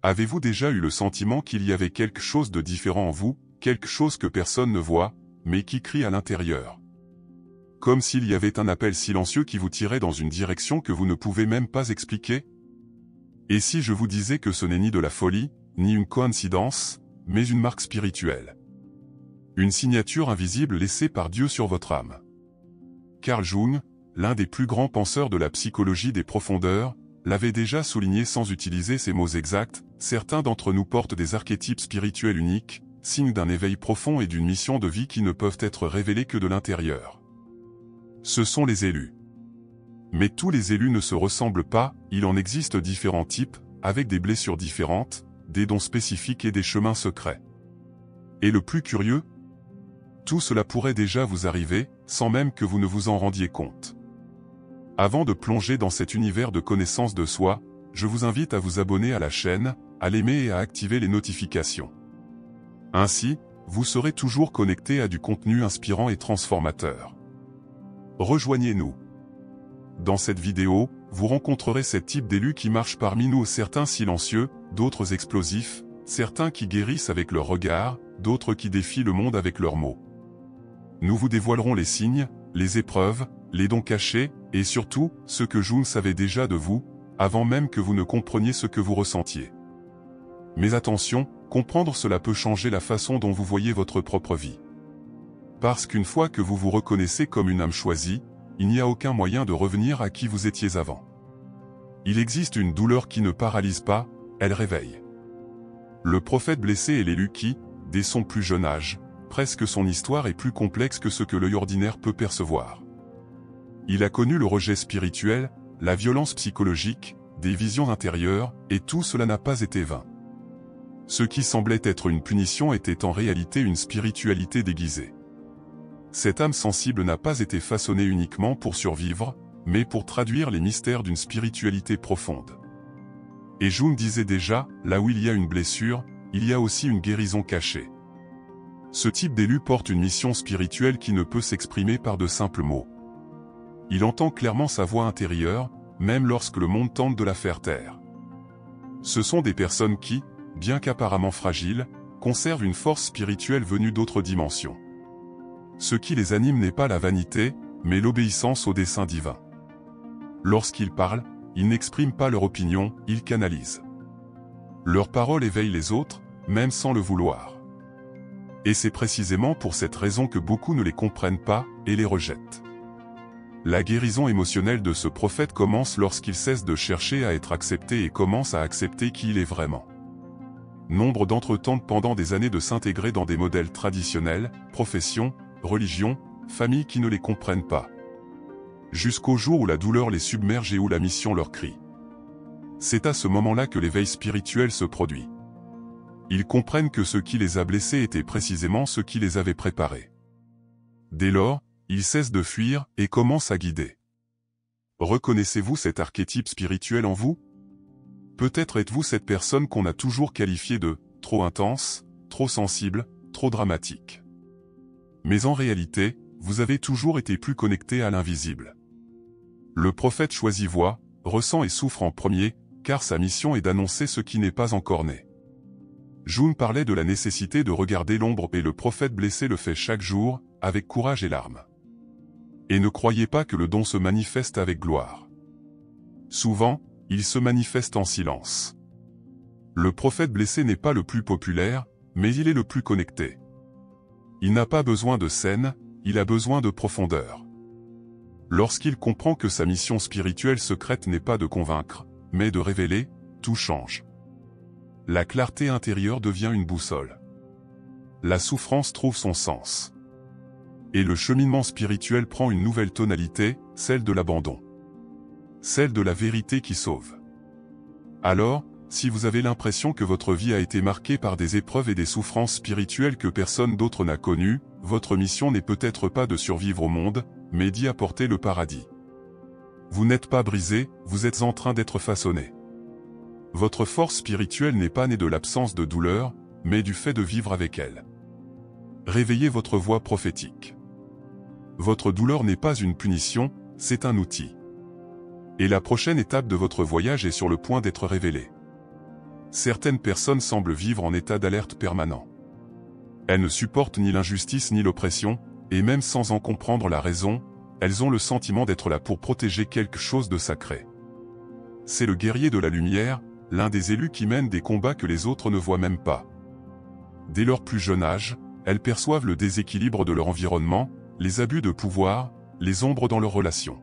Avez-vous déjà eu le sentiment qu'il y avait quelque chose de différent en vous, quelque chose que personne ne voit, mais qui crie à l'intérieur? Comme s'il y avait un appel silencieux qui vous tirait dans une direction que vous ne pouvez même pas expliquer? Et si je vous disais que ce n'est ni de la folie, ni une coïncidence, mais une marque spirituelle? Une signature invisible laissée par Dieu sur votre âme. Carl Jung, l'un des plus grands penseurs de la psychologie des profondeurs, l'avait déjà souligné sans utiliser ces mots exacts: certains d'entre nous portent des archétypes spirituels uniques, signes d'un éveil profond et d'une mission de vie qui ne peuvent être révélés que de l'intérieur. Ce sont les élus. Mais tous les élus ne se ressemblent pas, il en existe différents types, avec des blessures différentes, des dons spécifiques et des chemins secrets. Et le plus curieux, tout cela pourrait déjà vous arriver, sans même que vous ne vous en rendiez compte. Avant de plonger dans cet univers de connaissance de soi, je vous invite à vous abonner à la chaîne, à l'aimer et à activer les notifications. Ainsi, vous serez toujours connecté à du contenu inspirant et transformateur. Rejoignez-nous. Dans cette vidéo, vous rencontrerez cet type d'élus qui marchent parmi nous, certains silencieux, d'autres explosifs, certains qui guérissent avec leur regard, d'autres qui défient le monde avec leurs mots. Nous vous dévoilerons les signes, les épreuves, les dons cachés, et surtout, ce que Jung savait déjà de vous, avant même que vous ne compreniez ce que vous ressentiez. Mais attention, comprendre cela peut changer la façon dont vous voyez votre propre vie. Parce qu'une fois que vous vous reconnaissez comme une âme choisie, il n'y a aucun moyen de revenir à qui vous étiez avant. Il existe une douleur qui ne paralyse pas, elle réveille. Le prophète blessé est l'élu qui, dès son plus jeune âge, presque son histoire est plus complexe que ce que l'œil ordinaire peut percevoir. Il a connu le rejet spirituel, la violence psychologique, des visions intérieures, et tout cela n'a pas été vain. Ce qui semblait être une punition était en réalité une spiritualité déguisée. Cette âme sensible n'a pas été façonnée uniquement pour survivre, mais pour traduire les mystères d'une spiritualité profonde. Et Jung disait déjà, là où il y a une blessure, il y a aussi une guérison cachée. Ce type d'élu porte une mission spirituelle qui ne peut s'exprimer par de simples mots. Il entend clairement sa voix intérieure, même lorsque le monde tente de la faire taire. Ce sont des personnes qui, bien qu'apparemment fragiles, conservent une force spirituelle venue d'autres dimensions. Ce qui les anime n'est pas la vanité, mais l'obéissance au dessein divin. Lorsqu'ils parlent, ils n'expriment pas leur opinion, ils canalisent. Leurs paroles éveillent les autres, même sans le vouloir. Et c'est précisément pour cette raison que beaucoup ne les comprennent pas, et les rejettent. La guérison émotionnelle de ce prophète commence lorsqu'il cesse de chercher à être accepté et commence à accepter qui il est vraiment. Nombre d'entre eux tentent pendant des années de s'intégrer dans des modèles traditionnels, professions, religions, familles qui ne les comprennent pas. Jusqu'au jour où la douleur les submerge et où la mission leur crie. C'est à ce moment-là que l'éveil spirituel se produit. Ils comprennent que ce qui les a blessés était précisément ce qui les avait préparés. Dès lors, ils cessent de fuir et commencent à guider. Reconnaissez-vous cet archétype spirituel en vous? Peut-être êtes-vous cette personne qu'on a toujours qualifiée de « trop intense, trop sensible, trop dramatique ». Mais en réalité, vous avez toujours été plus connecté à l'invisible. Le prophète choisit voit, ressent et souffre en premier, car sa mission est d'annoncer ce qui n'est pas encore né. Jung parlait de la nécessité de regarder l'ombre et le prophète blessé le fait chaque jour, avec courage et larmes. Et ne croyez pas que le don se manifeste avec gloire. Souvent, il se manifeste en silence. Le prophète blessé n'est pas le plus populaire, mais il est le plus connecté. Il n'a pas besoin de scène, il a besoin de profondeur. Lorsqu'il comprend que sa mission spirituelle secrète n'est pas de convaincre, mais de révéler, tout change. La clarté intérieure devient une boussole. La souffrance trouve son sens. Et le cheminement spirituel prend une nouvelle tonalité, celle de l'abandon. Celle de la vérité qui sauve. Alors, si vous avez l'impression que votre vie a été marquée par des épreuves et des souffrances spirituelles que personne d'autre n'a connues, votre mission n'est peut-être pas de survivre au monde, mais d'y apporter le paradis. Vous n'êtes pas brisé, vous êtes en train d'être façonné. Votre force spirituelle n'est pas née de l'absence de douleur, mais du fait de vivre avec elle. Réveillez votre voix prophétique. Votre douleur n'est pas une punition, c'est un outil. Et la prochaine étape de votre voyage est sur le point d'être révélée. Certaines personnes semblent vivre en état d'alerte permanent. Elles ne supportent ni l'injustice ni l'oppression, et même sans en comprendre la raison, elles ont le sentiment d'être là pour protéger quelque chose de sacré. C'est le guerrier de la lumière, l'un des élus qui mène des combats que les autres ne voient même pas. Dès leur plus jeune âge, elles perçoivent le déséquilibre de leur environnement, les abus de pouvoir, les ombres dans leurs relations.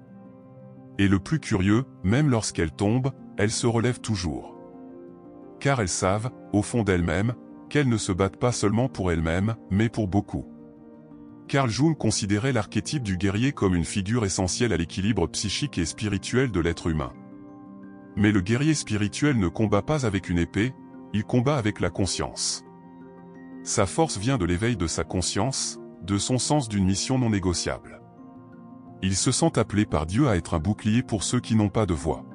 Et le plus curieux, même lorsqu'elles tombent, elles se relèvent toujours. Car elles savent, au fond d'elles-mêmes, qu'elles ne se battent pas seulement pour elles-mêmes, mais pour beaucoup. Carl Jung considérait l'archétype du guerrier comme une figure essentielle à l'équilibre psychique et spirituel de l'être humain. Mais le guerrier spirituel ne combat pas avec une épée, il combat avec la conscience. Sa force vient de l'éveil de sa conscience, de son sens d'une mission non négociable. Il se sent appelé par Dieu à être un bouclier pour ceux qui n'ont pas de voix.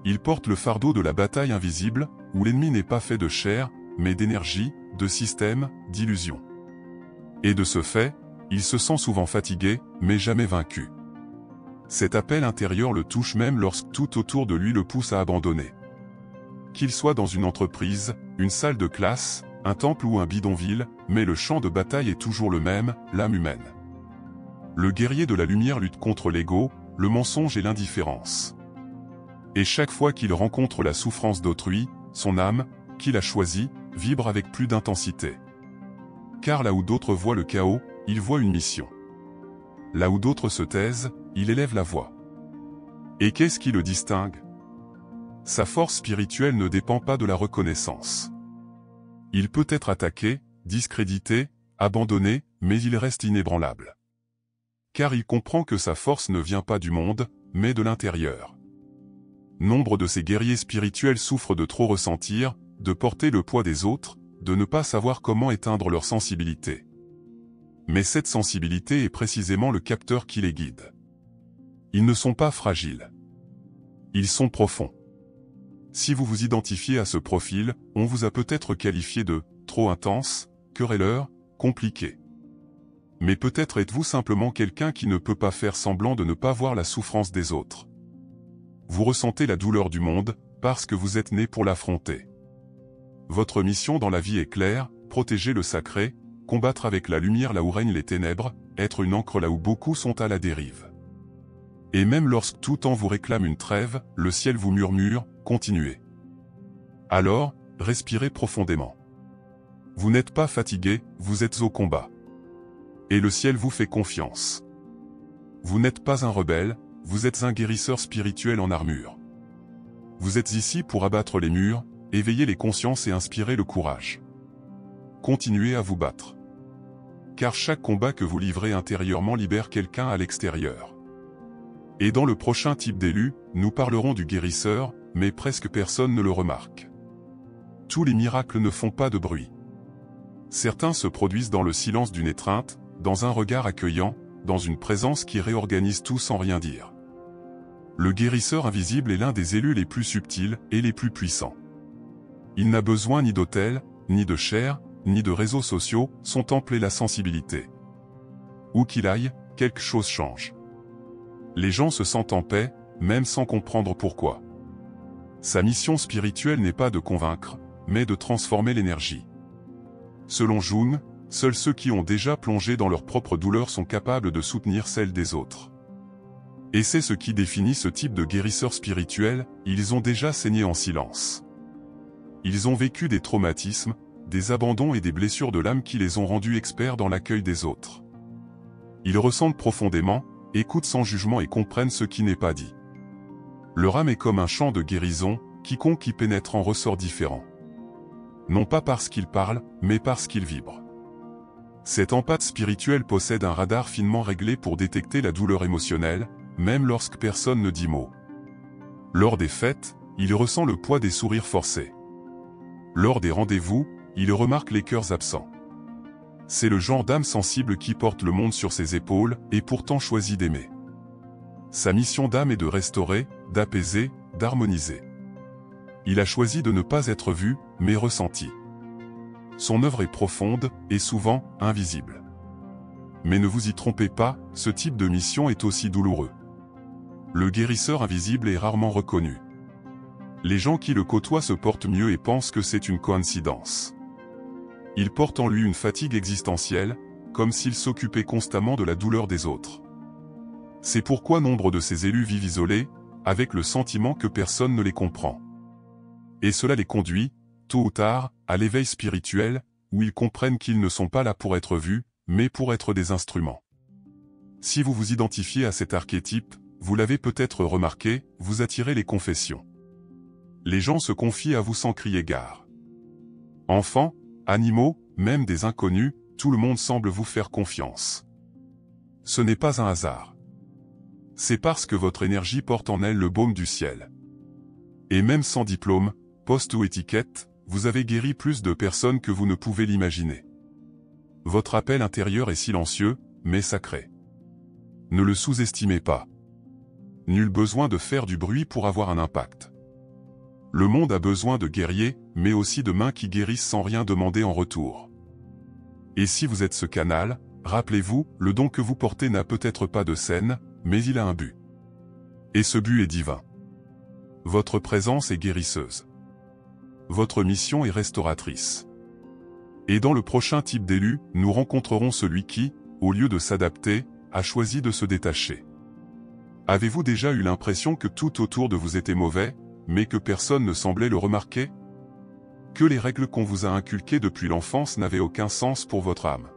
Il porte le fardeau de la bataille invisible, où l'ennemi n'est pas fait de chair, mais d'énergie, de système, d'illusion. Et de ce fait, il se sent souvent fatigué, mais jamais vaincu. Cet appel intérieur le touche même lorsque tout autour de lui le pousse à abandonner. Qu'il soit dans une entreprise, une salle de classe, un temple ou un bidonville, mais le champ de bataille est toujours le même, l'âme humaine. Le guerrier de la lumière lutte contre l'ego, le mensonge et l'indifférence. Et chaque fois qu'il rencontre la souffrance d'autrui, son âme, qu'il a choisie, vibre avec plus d'intensité. Car là où d'autres voient le chaos, il voit une mission. Là où d'autres se taisent, il élève la voix. Et qu'est-ce qui le distingue? Sa force spirituelle ne dépend pas de la reconnaissance. Il peut être attaqué, discrédité, abandonné, mais il reste inébranlable. Car il comprend que sa force ne vient pas du monde, mais de l'intérieur. Nombre de ces guerriers spirituels souffrent de trop ressentir, de porter le poids des autres, de ne pas savoir comment éteindre leur sensibilité. Mais cette sensibilité est précisément le capteur qui les guide. Ils ne sont pas fragiles. Ils sont profonds. Si vous vous identifiez à ce profil, on vous a peut-être qualifié de « trop intense »,« querelleur »,« compliqué ». Mais peut-être êtes-vous simplement quelqu'un qui ne peut pas faire semblant de ne pas voir la souffrance des autres. Vous ressentez la douleur du monde, parce que vous êtes né pour l'affronter. Votre mission dans la vie est claire, protéger le sacré, combattre avec la lumière là où règnent les ténèbres, être une ancre là où beaucoup sont à la dérive. Et même lorsque tout temps vous réclame une trêve, le ciel vous murmure, continuez. Alors, respirez profondément. Vous n'êtes pas fatigué, vous êtes au combat. Et le ciel vous fait confiance. Vous n'êtes pas un rebelle, vous êtes un guérisseur spirituel en armure. Vous êtes ici pour abattre les murs, éveiller les consciences et inspirer le courage. Continuez à vous battre. Car chaque combat que vous livrez intérieurement libère quelqu'un à l'extérieur. Et dans le prochain type d'élu, nous parlerons du guérisseur, mais presque personne ne le remarque. Tous les miracles ne font pas de bruit. Certains se produisent dans le silence d'une étreinte, dans un regard accueillant, dans une présence qui réorganise tout sans rien dire. Le guérisseur invisible est l'un des élus les plus subtils et les plus puissants. Il n'a besoin ni d'autel, ni de chair, ni de réseaux sociaux, son temple est la sensibilité. Où qu'il aille, quelque chose change. Les gens se sentent en paix, même sans comprendre pourquoi. Sa mission spirituelle n'est pas de convaincre, mais de transformer l'énergie. Selon Jung, seuls ceux qui ont déjà plongé dans leur propre douleur sont capables de soutenir celle des autres. Et c'est ce qui définit ce type de guérisseur spirituel, ils ont déjà saigné en silence. Ils ont vécu des traumatismes, des abandons et des blessures de l'âme qui les ont rendus experts dans l'accueil des autres. Ils ressentent profondément, écoutent sans jugement et comprennent ce qui n'est pas dit. Leur âme est comme un champ de guérison, quiconque y pénètre en ressort différent. Non pas parce qu'il parle, mais parce qu'il vibre. Cet empathe spirituel possède un radar finement réglé pour détecter la douleur émotionnelle, même lorsque personne ne dit mot. Lors des fêtes, il ressent le poids des sourires forcés. Lors des rendez-vous, il remarque les cœurs absents. C'est le genre d'âme sensible qui porte le monde sur ses épaules, et pourtant choisit d'aimer. Sa mission d'âme est de restaurer, d'apaiser, d'harmoniser. Il a choisi de ne pas être vu, mais ressenti. Son œuvre est profonde, et souvent, invisible. Mais ne vous y trompez pas, ce type de mission est aussi douloureux. Le guérisseur invisible est rarement reconnu. Les gens qui le côtoient se portent mieux et pensent que c'est une coïncidence. Il porte en lui une fatigue existentielle, comme s'il s'occupait constamment de la douleur des autres. C'est pourquoi nombre de ces élus vivent isolés, avec le sentiment que personne ne les comprend. Et cela les conduit, tôt ou tard, à l'éveil spirituel, où ils comprennent qu'ils ne sont pas là pour être vus, mais pour être des instruments. Si vous vous identifiez à cet archétype, vous l'avez peut-être remarqué, vous attirez les confessions. Les gens se confient à vous sans crier gare. Enfants, animaux, même des inconnus, tout le monde semble vous faire confiance. Ce n'est pas un hasard. C'est parce que votre énergie porte en elle le baume du ciel. Et même sans diplôme, poste ou étiquette, vous avez guéri plus de personnes que vous ne pouvez l'imaginer. Votre appel intérieur est silencieux, mais sacré. Ne le sous-estimez pas. Nul besoin de faire du bruit pour avoir un impact. Le monde a besoin de guerriers, mais aussi de mains qui guérissent sans rien demander en retour. Et si vous êtes ce canal, rappelez-vous, le don que vous portez n'a peut-être pas de scène, mais il a un but. Et ce but est divin. Votre présence est guérisseuse. Votre mission est restauratrice. Et dans le prochain type d'élu, nous rencontrerons celui qui, au lieu de s'adapter, a choisi de se détacher. Avez-vous déjà eu l'impression que tout autour de vous était mauvais, mais que personne ne semblait le remarquer? Que les règles qu'on vous a inculquées depuis l'enfance n'avaient aucun sens pour votre âme?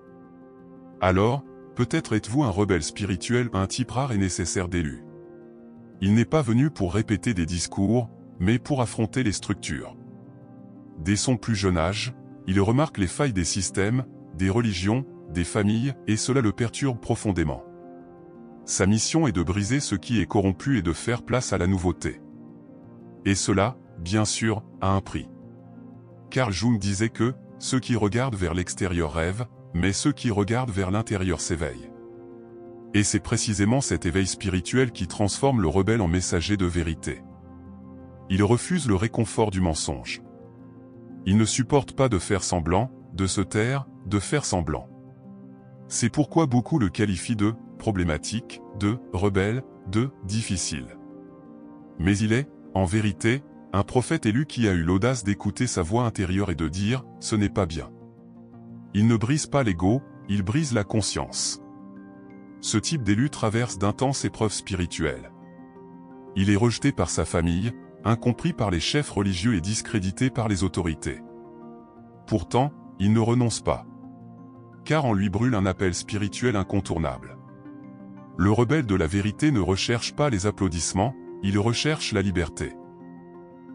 Alors, peut-être êtes-vous un rebelle spirituel, un type rare et nécessaire d'élu. Il n'est pas venu pour répéter des discours, mais pour affronter les structures. Dès son plus jeune âge, il remarque les failles des systèmes, des religions, des familles, et cela le perturbe profondément. Sa mission est de briser ce qui est corrompu et de faire place à la nouveauté. Et cela, bien sûr, a un prix. Carl Jung disait que, ceux qui regardent vers l'extérieur rêvent, mais ceux qui regardent vers l'intérieur s'éveillent. Et c'est précisément cet éveil spirituel qui transforme le rebelle en messager de vérité. Il refuse le réconfort du mensonge. Il ne supporte pas de faire semblant, de se taire, de faire semblant. C'est pourquoi beaucoup le qualifient de problématique, de rebelle, de difficile. Mais il est, en vérité, un prophète élu qui a eu l'audace d'écouter sa voix intérieure et de dire « ce n'est pas bien ». Il ne brise pas l'ego, il brise la conscience. Ce type d'élu traverse d'intenses épreuves spirituelles. Il est rejeté par sa famille, incompris par les chefs religieux et discrédité par les autorités. Pourtant, il ne renonce pas. Car en lui brûle un appel spirituel incontournable. Le rebelle de la vérité ne recherche pas les applaudissements, il recherche la liberté.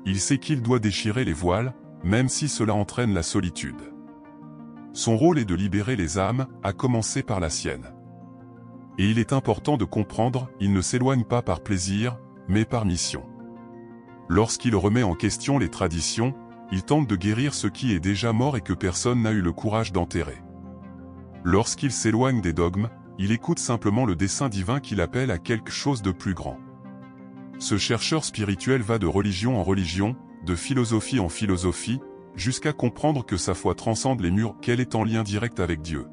Il sait qu'il doit déchirer les voiles, même si cela entraîne la solitude. Son rôle est de libérer les âmes, à commencer par la sienne. Et il est important de comprendre, il ne s'éloigne pas par plaisir, mais par mission. Lorsqu'il remet en question les traditions, il tente de guérir ce qui est déjà mort et que personne n'a eu le courage d'enterrer. Lorsqu'il s'éloigne des dogmes, il écoute simplement le dessein divin qui l'appelle à quelque chose de plus grand. Ce chercheur spirituel va de religion en religion, de philosophie en philosophie, jusqu'à comprendre que sa foi transcende les murs, qu'elle est en lien direct avec Dieu.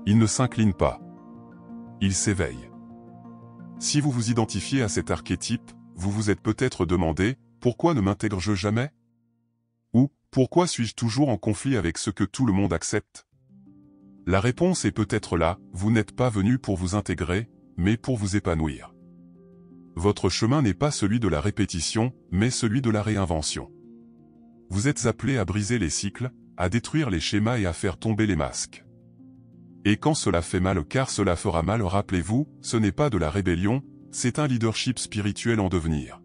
Il ne s'incline pas. Il s'éveille. Si vous vous identifiez à cet archétype, vous vous êtes peut-être demandé, pourquoi ne m'intègre-je jamais? Ou, pourquoi suis-je toujours en conflit avec ce que tout le monde accepte? La réponse est peut-être là, vous n'êtes pas venu pour vous intégrer, mais pour vous épanouir. Votre chemin n'est pas celui de la répétition, mais celui de la réinvention. Vous êtes appelé à briser les cycles, à détruire les schémas et à faire tomber les masques. Et quand cela fait mal, car cela fera mal, rappelez-vous, ce n'est pas de la rébellion, c'est un leadership spirituel en devenir.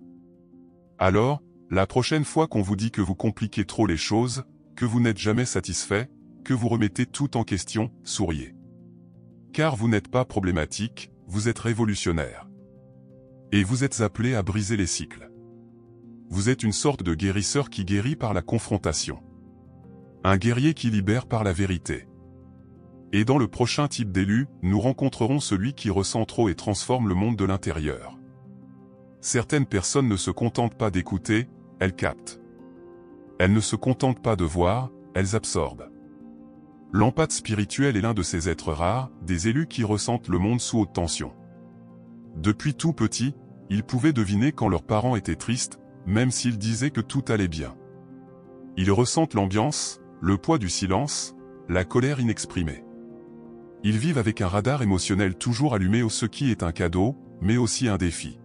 Alors, la prochaine fois qu'on vous dit que vous compliquez trop les choses, que vous n'êtes jamais satisfait, que vous remettez tout en question, souriez. Car vous n'êtes pas problématique, vous êtes révolutionnaire. Et vous êtes appelé à briser les cycles. Vous êtes une sorte de guérisseur qui guérit par la confrontation. Un guerrier qui libère par la vérité. Et dans le prochain type d'élu, nous rencontrerons celui qui ressent trop et transforme le monde de l'intérieur. Certaines personnes ne se contentent pas d'écouter, elles captent. Elles ne se contentent pas de voir, elles absorbent. L'empathe spirituel est l'un de ces êtres rares, des élus qui ressentent le monde sous haute tension. Depuis tout petit, ils pouvaient deviner quand leurs parents étaient tristes, même s'ils disaient que tout allait bien. Ils ressentent l'ambiance, le poids du silence, la colère inexprimée. Ils vivent avec un radar émotionnel toujours allumé, ce qui est un cadeau, mais aussi un défi.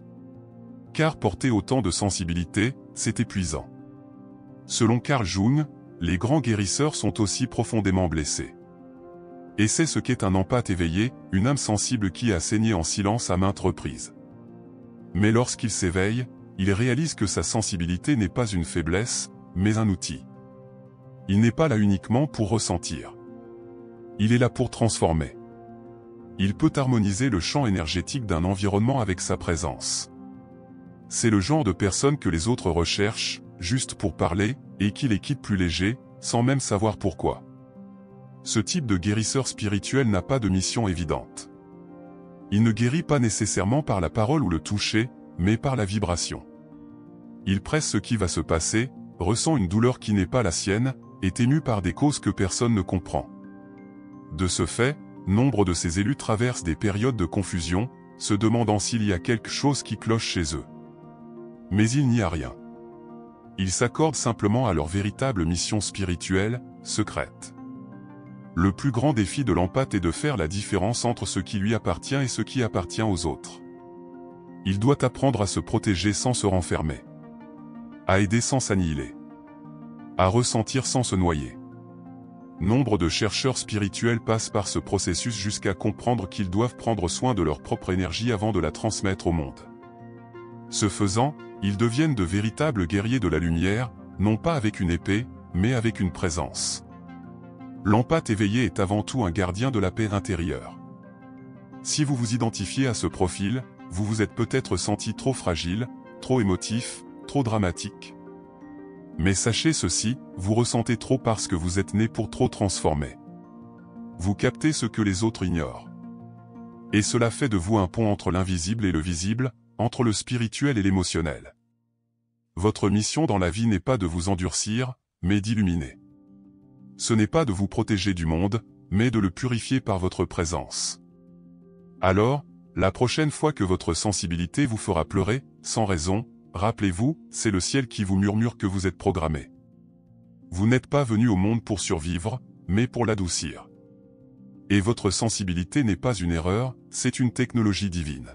Car porter autant de sensibilité, c'est épuisant. Selon Carl Jung, les grands guérisseurs sont aussi profondément blessés. Et c'est ce qu'est un empathe éveillé, une âme sensible qui a saigné en silence à maintes reprises. Mais lorsqu'il s'éveille, il réalise que sa sensibilité n'est pas une faiblesse, mais un outil. Il n'est pas là uniquement pour ressentir. Il est là pour transformer. Il peut harmoniser le champ énergétique d'un environnement avec sa présence. C'est le genre de personne que les autres recherchent, juste pour parler, et qui les quitte plus légers, sans même savoir pourquoi. Ce type de guérisseur spirituel n'a pas de mission évidente. Il ne guérit pas nécessairement par la parole ou le toucher, mais par la vibration. Il presse ce qui va se passer, ressent une douleur qui n'est pas la sienne, est ému par des causes que personne ne comprend. De ce fait, nombre de ces élus traversent des périodes de confusion, se demandant s'il y a quelque chose qui cloche chez eux. Mais il n'y a rien. Ils s'accordent simplement à leur véritable mission spirituelle, secrète. Le plus grand défi de l'empathe est de faire la différence entre ce qui lui appartient et ce qui appartient aux autres. Il doit apprendre à se protéger sans se renfermer, à aider sans s'annihiler, à ressentir sans se noyer. Nombre de chercheurs spirituels passent par ce processus jusqu'à comprendre qu'ils doivent prendre soin de leur propre énergie avant de la transmettre au monde. Ce faisant, ils deviennent de véritables guerriers de la lumière, non pas avec une épée, mais avec une présence. L'empathe éveillé est avant tout un gardien de la paix intérieure. Si vous vous identifiez à ce profil, vous vous êtes peut-être senti trop fragile, trop émotif, trop dramatique. Mais sachez ceci, vous ressentez trop parce que vous êtes né pour trop transformer. Vous captez ce que les autres ignorent. Et cela fait de vous un pont entre l'invisible et le visible, entre le spirituel et l'émotionnel. Votre mission dans la vie n'est pas de vous endurcir, mais d'illuminer. Ce n'est pas de vous protéger du monde, mais de le purifier par votre présence. Alors, la prochaine fois que votre sensibilité vous fera pleurer, sans raison, rappelez-vous, c'est le ciel qui vous murmure que vous êtes programmé. Vous n'êtes pas venu au monde pour survivre, mais pour l'adoucir. Et votre sensibilité n'est pas une erreur, c'est une technologie divine.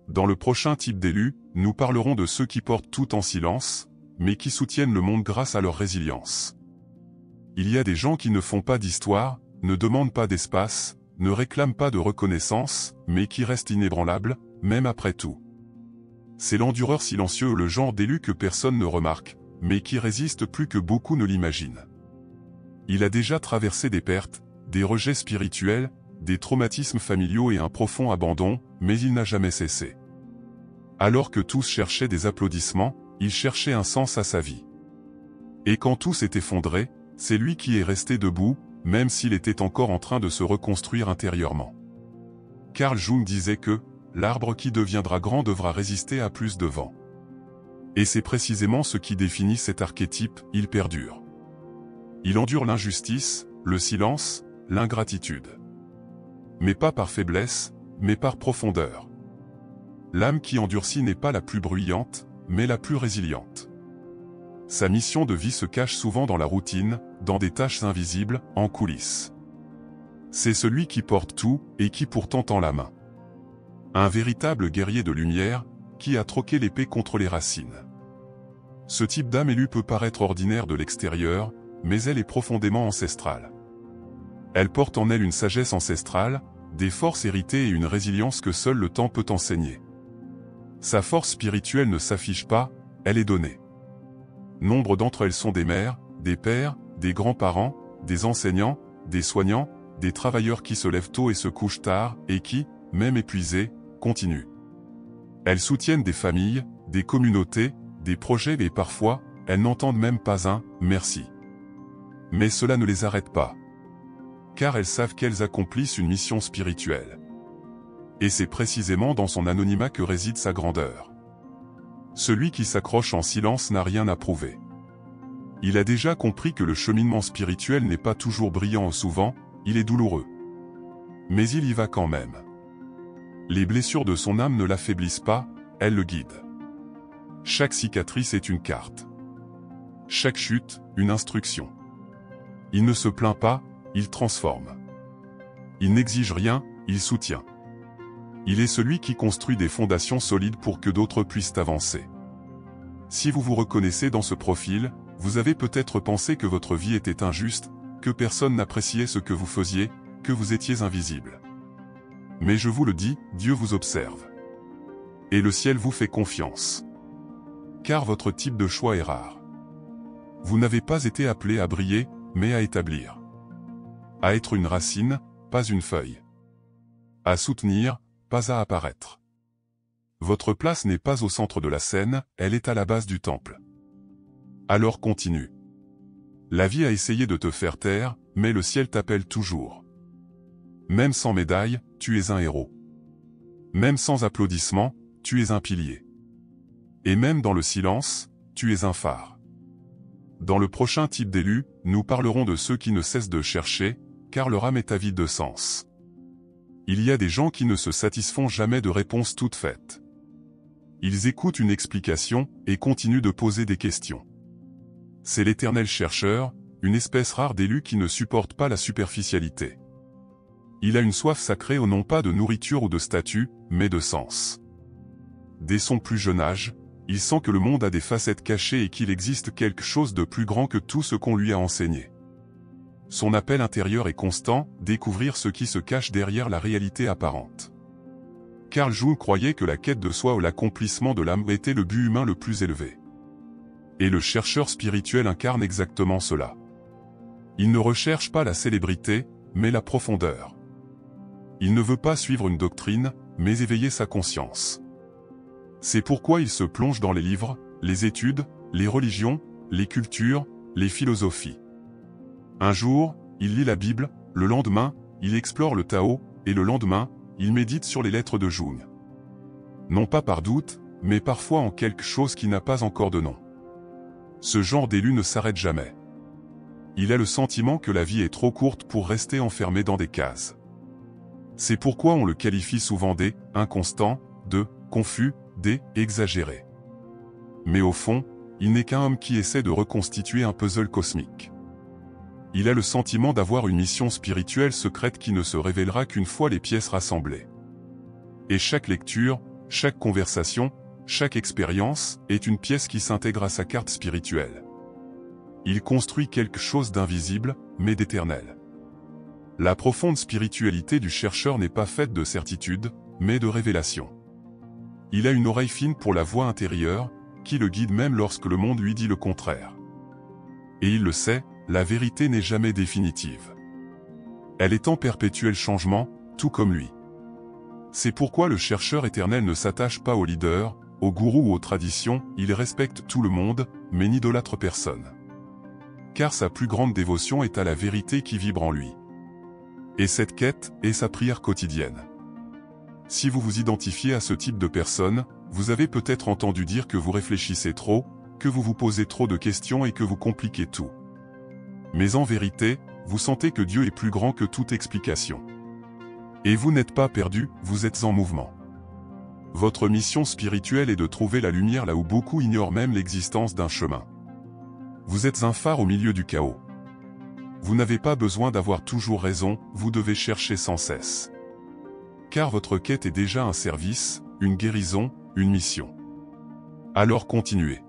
Dans le prochain type d'élu, nous parlerons de ceux qui portent tout en silence, mais qui soutiennent le monde grâce à leur résilience. Il y a des gens qui ne font pas d'histoire, ne demandent pas d'espace, ne réclament pas de reconnaissance, mais qui restent inébranlables, même après tout. C'est l'endureur silencieux, le genre d'élu que personne ne remarque, mais qui résiste plus que beaucoup ne l'imaginent. Il a déjà traversé des pertes, des rejets spirituels, des traumatismes familiaux et un profond abandon, mais il n'a jamais cessé. Alors que tous cherchaient des applaudissements, il cherchait un sens à sa vie. Et quand tout s'est effondré, c'est lui qui est resté debout, même s'il était encore en train de se reconstruire intérieurement. Carl Jung disait que l'arbre qui deviendra grand devra résister à plus de vent. Et c'est précisément ce qui définit cet archétype, il perdure. Il endure l'injustice, le silence, l'ingratitude. Mais pas par faiblesse, mais par profondeur. L'âme qui endurcit n'est pas la plus bruyante, mais la plus résiliente. Sa mission de vie se cache souvent dans la routine, dans des tâches invisibles, en coulisses. C'est celui qui porte tout, et qui pourtant tend la main. Un véritable guerrier de lumière, qui a troqué l'épée contre les racines. Ce type d'âme élue peut paraître ordinaire de l'extérieur, mais elle est profondément ancestrale. Elle porte en elle une sagesse ancestrale, des forces héritées et une résilience que seul le temps peut enseigner. Sa force spirituelle ne s'affiche pas, elle est donnée. Nombre d'entre elles sont des mères, des pères, des grands-parents, des enseignants, des soignants, des travailleurs qui se lèvent tôt et se couchent tard, et qui, même épuisés, continuent. Elles soutiennent des familles, des communautés, des projets et parfois, elles n'entendent même pas un « merci ». Mais cela ne les arrête pas. Car elles savent qu'elles accomplissent une mission spirituelle. Et c'est précisément dans son anonymat que réside sa grandeur. Celui qui s'accroche en silence n'a rien à prouver. Il a déjà compris que le cheminement spirituel n'est pas toujours brillant ou souvent, il est douloureux. Mais il y va quand même. Les blessures de son âme ne l'affaiblissent pas, elles le guident. Chaque cicatrice est une carte. Chaque chute, une instruction. Il ne se plaint pas, il transforme. Il n'exige rien, il soutient. Il est celui qui construit des fondations solides pour que d'autres puissent avancer. Si vous vous reconnaissez dans ce profil, vous avez peut-être pensé que votre vie était injuste, que personne n'appréciait ce que vous faisiez, que vous étiez invisible. Mais je vous le dis, Dieu vous observe. Et le ciel vous fait confiance. Car votre type de choix est rare. Vous n'avez pas été appelé à briller, mais à établir. À être une racine, pas une feuille. À soutenir, pas à apparaître. Votre place n'est pas au centre de la scène, elle est à la base du temple. Alors continue. La vie a essayé de te faire taire, mais le ciel t'appelle toujours. Même sans médaille, tu es un héros. Même sans applaudissements, tu es un pilier. Et même dans le silence, tu es un phare. Dans le prochain type d'élu, nous parlerons de ceux qui ne cessent de chercher, car leur âme est avide de sens. Il y a des gens qui ne se satisfont jamais de réponses toutes faites. Ils écoutent une explication et continuent de poser des questions. C'est l'éternel chercheur, une espèce rare d'élus qui ne supporte pas la superficialité. Il a une soif sacrée au non pas de nourriture ou de statut, mais de sens. Dès son plus jeune âge, il sent que le monde a des facettes cachées et qu'il existe quelque chose de plus grand que tout ce qu'on lui a enseigné. Son appel intérieur est constant, découvrir ce qui se cache derrière la réalité apparente. Carl Jung croyait que la quête de soi ou l'accomplissement de l'âme était le but humain le plus élevé. Et le chercheur spirituel incarne exactement cela. Il ne recherche pas la célébrité, mais la profondeur. Il ne veut pas suivre une doctrine, mais éveiller sa conscience. C'est pourquoi il se plonge dans les livres, les études, les religions, les cultures, les philosophies. Un jour, il lit la Bible, le lendemain, il explore le Tao, et le lendemain, il médite sur les lettres de Jung. Non pas par doute, mais parfois en quelque chose qui n'a pas encore de nom. Ce genre d'élu ne s'arrête jamais. Il a le sentiment que la vie est trop courte pour rester enfermé dans des cases. C'est pourquoi on le qualifie souvent d'inconstant, de confus, d'exagéré. Mais au fond, il n'est qu'un homme qui essaie de reconstituer un puzzle cosmique. Il a le sentiment d'avoir une mission spirituelle secrète qui ne se révélera qu'une fois les pièces rassemblées. Et chaque lecture, chaque conversation, chaque expérience est une pièce qui s'intègre à sa carte spirituelle. Il construit quelque chose d'invisible, mais d'éternel. La profonde spiritualité du chercheur n'est pas faite de certitude, mais de révélation. Il a une oreille fine pour la voix intérieure, qui le guide même lorsque le monde lui dit le contraire. Et il le sait, la vérité n'est jamais définitive. Elle est en perpétuel changement, tout comme lui. C'est pourquoi le chercheur éternel ne s'attache pas aux leaders, aux gourous ou aux traditions, il respecte tout le monde, mais n'idolâtre personne. Car sa plus grande dévotion est à la vérité qui vibre en lui. Et cette quête est sa prière quotidienne. Si vous vous identifiez à ce type de personne, vous avez peut-être entendu dire que vous réfléchissez trop, que vous vous posez trop de questions et que vous compliquez tout. Mais en vérité, vous sentez que Dieu est plus grand que toute explication. Et vous n'êtes pas perdu, vous êtes en mouvement. Votre mission spirituelle est de trouver la lumière là où beaucoup ignorent même l'existence d'un chemin. Vous êtes un phare au milieu du chaos. Vous n'avez pas besoin d'avoir toujours raison, vous devez chercher sans cesse. Car votre quête est déjà un service, une guérison, une mission. Alors continuez.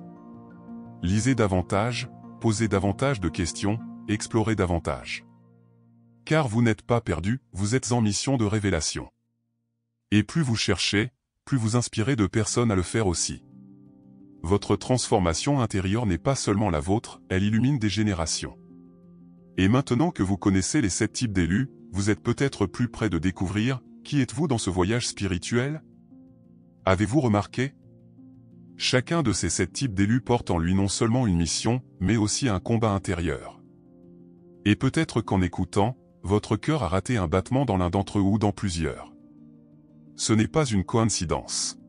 Lisez davantage, posez davantage de questions, explorez davantage. Car vous n'êtes pas perdu, vous êtes en mission de révélation. Et plus vous cherchez, plus vous inspirez de personnes à le faire aussi. Votre transformation intérieure n'est pas seulement la vôtre, elle illumine des générations. Et maintenant que vous connaissez les 7 types d'élus, vous êtes peut-être plus près de découvrir qui êtes-vous dans ce voyage spirituel? Avez-vous remarqué? Chacun de ces 7 types d'élus porte en lui non seulement une mission, mais aussi un combat intérieur. Et peut-être qu'en écoutant, votre cœur a raté un battement dans l'un d'entre eux ou dans plusieurs. Ce n'est pas une coïncidence.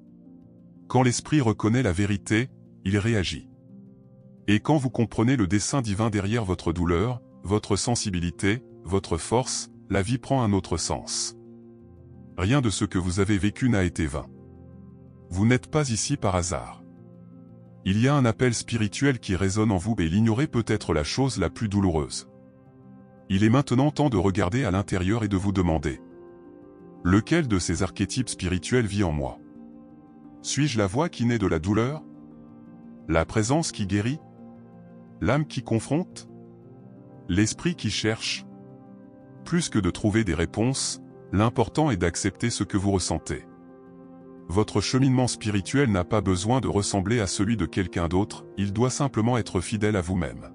Quand l'esprit reconnaît la vérité, il réagit. Et quand vous comprenez le dessein divin derrière votre douleur, votre sensibilité, votre force, la vie prend un autre sens. Rien de ce que vous avez vécu n'a été vain. Vous n'êtes pas ici par hasard. Il y a un appel spirituel qui résonne en vous et l'ignorer peut être la chose la plus douloureuse. Il est maintenant temps de regarder à l'intérieur et de vous demander: lequel de ces archétypes spirituels vit en moi? Suis-je la voix qui naît de la douleur? La présence qui guérit? L'âme qui confronte? L'esprit qui cherche? Plus que de trouver des réponses, l'important est d'accepter ce que vous ressentez. Votre cheminement spirituel n'a pas besoin de ressembler à celui de quelqu'un d'autre, il doit simplement être fidèle à vous-même.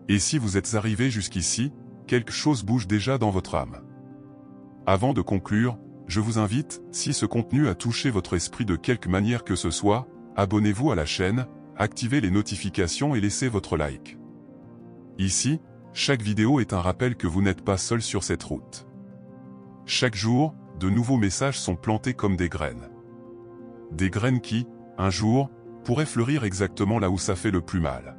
Et si vous êtes arrivé jusqu'ici, quelque chose bouge déjà dans votre âme. Avant de conclure, je vous invite, si ce contenu a touché votre esprit de quelque manière que ce soit, abonnez-vous à la chaîne, activez les notifications et laissez votre like. Ici, chaque vidéo est un rappel que vous n'êtes pas seul sur cette route. Chaque jour, de nouveaux messages sont plantés comme des graines. Des graines qui, un jour, pourraient fleurir exactement là où ça fait le plus mal.